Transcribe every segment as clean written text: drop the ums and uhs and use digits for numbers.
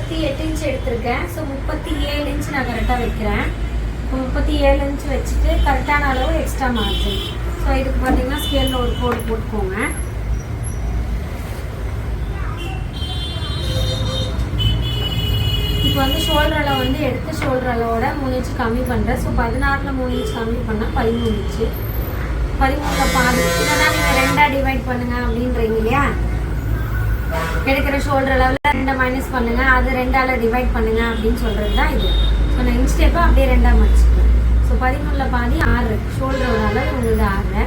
38 inch எடுத்திருக்கேன். So 37 inch நான் கரெக்டாக வைக்கிறேன். 37 இன்ச் வச்சுட்டு கரெக்டான அளவு எக்ஸ்ட்ரா மார்ஜின். ஸோ இதுக்கு பார்த்தீங்கன்னா ஸ்கேலில் ஒரு கோடு போட்டுக்கோங்க. இப்போ வந்து ஷோல்டர் அளவு வந்து எடுத்து ஷோல்டர் அளவோட 3 இன்ச் கம்மி பண்ணுறேன். ஸோ 16ல் 3 இன்ச் கம்மி பண்ணால் 13 இன்ச்சு. 13ல் பாதி இல்லைன்னா நீங்கள் 2ஆக டிவைட் பண்ணுங்கள் அப்படின்றீங்க இல்லையா. எடுக்கிற ஷோல்டர் அளவில் 2 மைனஸ் பண்ணுங்கள், அது 2ஆல் டிவைட் பண்ணுங்கள் அப்படின்னு சொல்கிறது தான் இது. ஸோ நான் இன்ஸ்டெப்பாக அப்படியே 2ஆக மடிச்சுக்கிறேன். ஸோ 13ல் பாதி 6, ஷோல்டரோட அளவு உங்களுக்கு 6.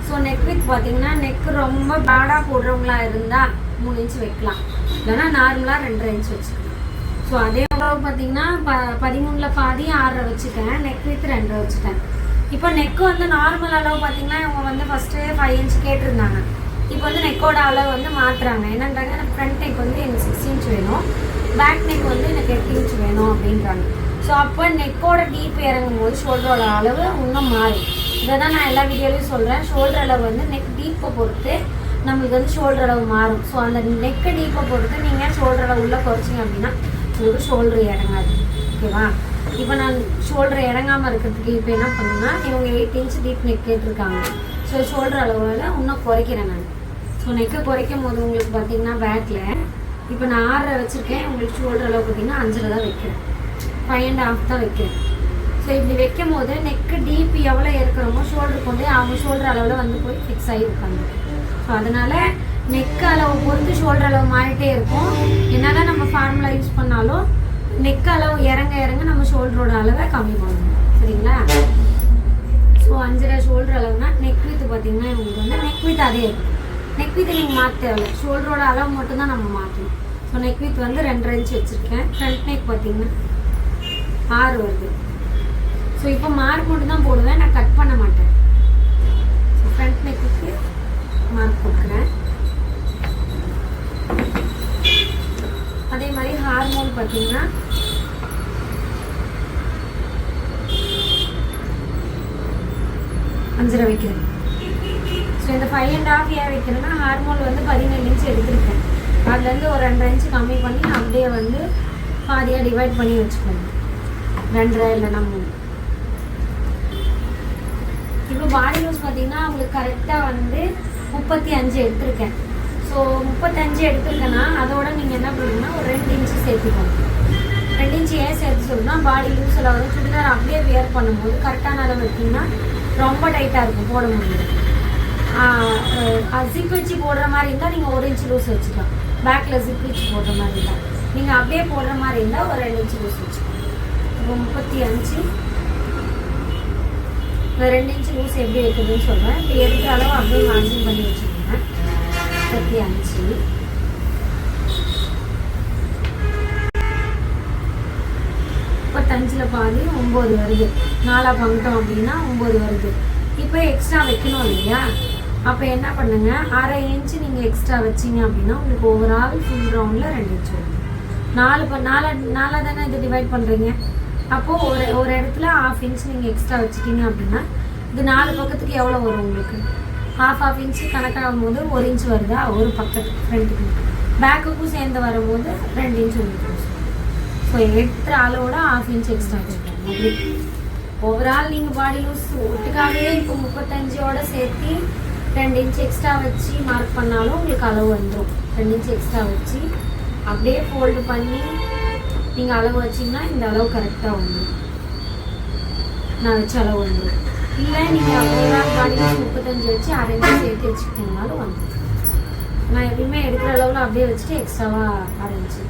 ஸோ நெக் வித் பார்த்தீங்கன்னா நெக்கு ரொம்ப பேடாக போடுறவங்களா இருந்தால் 3 இன்ச் வைக்கலாம், இல்லைன்னா நார்மலாக 2.5 இன்ச் வச்சுக்கலாம். ஸோ அதே அளவு பார்த்தீங்கன்னா 13ல் பாதி 6 வச்சுட்டேன், நெக் வித் 2 வச்சுட்டேன். இப்போ நெக்கு வந்து நார்மல் அளவு பார்த்தீங்கன்னா இவங்க வந்து ஃபஸ்ட்டு 5 இன்ச் கேட்டிருந்தாங்க. இப்போ வந்து நெக்கோட அளவு வந்து மாற்றுறாங்க. என்னன்றாங்க, எனக்கு ஃப்ரண்ட் நெக் வந்து எனக்கு 6 இன்ச் வேணும், பேக் நெக் வந்து எனக்கு 8 இன்ச் வேணும் அப்படின்றாங்க. ஸோ அப்போ நெக்கோட டீப் இறங்கும் போது ஷோல்டரோட அளவு இன்னும் மாறும். இதை தான் நான் எல்லா வீடியோலையும் சொல்கிறேன். ஷோல்டர் அளவு வந்து நெக் டீப்பை பொறுத்து நம்மளுக்கு வந்து ஷோல்டர் அளவு மாறும். ஸோ அந்த நெக்கை டீப்பை பொறுத்து நீங்கள் ஷோல்டர் அளவு உள்ளே குறைச்சிங்க அப்படின்னா உங்களுக்கு ஷோல்டர் இறங்காது. ஓகேவா? இப்போ நான் ஷோல்டர் இறங்காமல் இருக்கிறதுக்கு இப்போ என்ன பண்ணுன்னா, இவங்க 8 இன்ச் டீப் நெக் கேட்டிருக்காங்க. ஸோ ஷோல்டர் அளவில் இன்னும் குறைக்கிறேன் நான். ஸோ நெக்கை குறைக்கும் போது உங்களுக்கு பார்த்தீங்கன்னா பேக்கில் இப்போ நான் 6 வச்சுருக்கேன், உங்களுக்கு ஷோல்டர் அளவு பார்த்தீங்கன்னா 5 தான் வைக்கிறேன், 5.5 தான் வைக்கிறேன். ஸோ இப்படி வைக்கும் போது நெக்கு டீப் எவ்வளோ இருக்கிறோமோ ஷோல்டர் கொண்டு அவங்க ஷோல்டர் அளவில் வந்து போய் ஃபிக்ஸ் ஆகி உட்காந்து. ஸோ அதனால் நெக் அளவு பொறுத்து ஷோல்டர் அளவு மாறிட்டே இருக்கும். என்னதான் நம்ம ஃபார்முலா யூஸ் பண்ணாலும் நெக் அளவு இறங்க இறங்க நம்ம ஷோல்டரோட அளவை கம்மி பண்ணணும். சரிங்களா? ஸோ 5.5 ஷோல்டர் அளவுனா நெக் வித்து பார்த்தீங்கன்னா உங்களுக்கு வந்து நெக் வித் அதே இருக்கும். நெக் வித்து நீங்கள் மாற்ற தேவையில்லை, ஷோல்டரோட அளவு மட்டும்தான் நம்ம மாற்றணும். ஸோ நெக் வித் வந்து 2.5 இன்ச் வச்சுருக்கேன். ஃப்ரண்ட் நெக் பார்த்தீங்கன்னா 6 வருது. ஸோ இப்போ மார்க் மட்டும் தான் போடுவேன், நான் கட் பண்ண மாட்டேன். ஸோ ஃப்ரண்ட் நெக்குக்கு மார்க் போட்டுக்கிறேன். அதே மாதிரி ஹார்மோன் பார்த்தீங்கன்னா 5.5 வைக்கிறேன். ஸோ இந்த 5.5 ஏன் வைக்கிறேன்னா ஹார்மோன் வந்து 17 இன்ச் எடுத்துருக்கேன். அதுலேருந்து ஒரு 2.5 இன்ச் கம்மி பண்ணி அப்படியே வந்து பாதியாக டிவைட் பண்ணி வச்சுக்கோங்க. 2.5 இல்லைன்னா 3. இப்போ பாடி லூஸ் பார்த்தீங்கன்னா உங்களுக்கு கரெக்டாக வந்து 35 எடுத்திருக்கேன். ஸோ 35 எடுத்துருக்கேன்னா அதோட நீங்கள் என்ன பண்ணுங்கன்னா ஒரு 2 இன்ச்சு சேர்த்துக்கோங்க. 2 இன்ச்சு ஏன் சேர்த்து சொல்லணும்னா பாடி லூஸில் வந்து சுடிதார் அப்படியே வியர் பண்ணும்போது கரெக்டான அளவு வைக்கிங்கன்னா ரொம்ப டைட்டாக இருக்கும், போட முடியாது. ஜிப் வச்சு போடுற மாதிரி இருந்தால் நீங்கள் 1 இன்ச்சு லூஸ் வச்சுக்கலாம். பேக்கில் ஜிப் வச்சு போடுற மாதிரி இருந்தால், நீங்கள் அப்படியே போடுற மாதிரி இருந்தால் ஒரு 2 இன்ச்சு லூஸ் வச்சுக்கலாம். இப்போ 35 2 இன்ச்சு லூஸ் எப்படி வைக்கிறதுன்னு சொல்கிறேன். இப்போ எடுக்கிற அளவு அப்படியே மார்ஜின் பண்ணி வச்சுக்கோங்க. 35 35ல் பாதி 9 வருது. 4 பங்கிட்டோம் அப்படின்னா 9 வருது. இப்போ எக்ஸ்ட்ரா வைக்கணும் இல்லையா? அப்போ என்ன பண்ணுங்க, 1/2 இன்ச்சு நீங்கள் எக்ஸ்ட்ரா வச்சிங்க அப்படின்னா உங்களுக்கு ஓவரால் ஃபுல் ரவுண்டில் 2 இன்ச்சு வருது. 4 தானே இது டிவைட் பண்ணுறீங்க. அப்போது ஒரு இடத்துல 1/2 இன்ச் நீங்கள் எக்ஸ்ட்ரா வச்சுட்டீங்க அப்படின்னா இது 4 பக்கத்துக்கு எவ்வளோ வரும் உங்களுக்கு? 1/2 இன்ச்சு கணக்காகும் போது 1 இன்ச் வருதா ஒரு பக்கத்துக்கு, ஃப்ரண்ட்டுக்கு. பேக்குக்கும் சேர்ந்து வரும்போது 2 இன்ச் உங்களுக்கு. ஸோ எடுத்துகிற அளவோட 1/2 இன்ச் எக்ஸ்ட்ரா வச்சுருக்கோம். அப்படி ஓவரால் நீங்கள் பாடி லூஸ் ஒட்டுக்காகவே இப்போ 35ஓட சேர்த்து 2 இன்ச் எக்ஸ்ட்ரா வச்சு மார்க் பண்ணாலும் உங்களுக்கு அளவு வந்துடும். 2 இன்ச் எக்ஸ்ட்ரா வச்சு அப்படியே ஃபோல்டு பண்ணி நீங்கள் அளவு வச்சிங்கன்னா இந்த அளவு கரெக்டாக வந்துடும். நான் வச்ச அளவு வந்துடும். இல்லை நீங்கள் ஓவரால் பாடி லூஸ் 35 வச்சு 1/2 இன்ச் சேர்த்து வச்சுக்கிட்டீங்கனாலும் வந்துடும். நான் எப்பயுமே எடுக்கிற அளவில் அப்படியே வச்சுட்டு எக்ஸ்ட்ராவாக 1/2 இன்ச்சு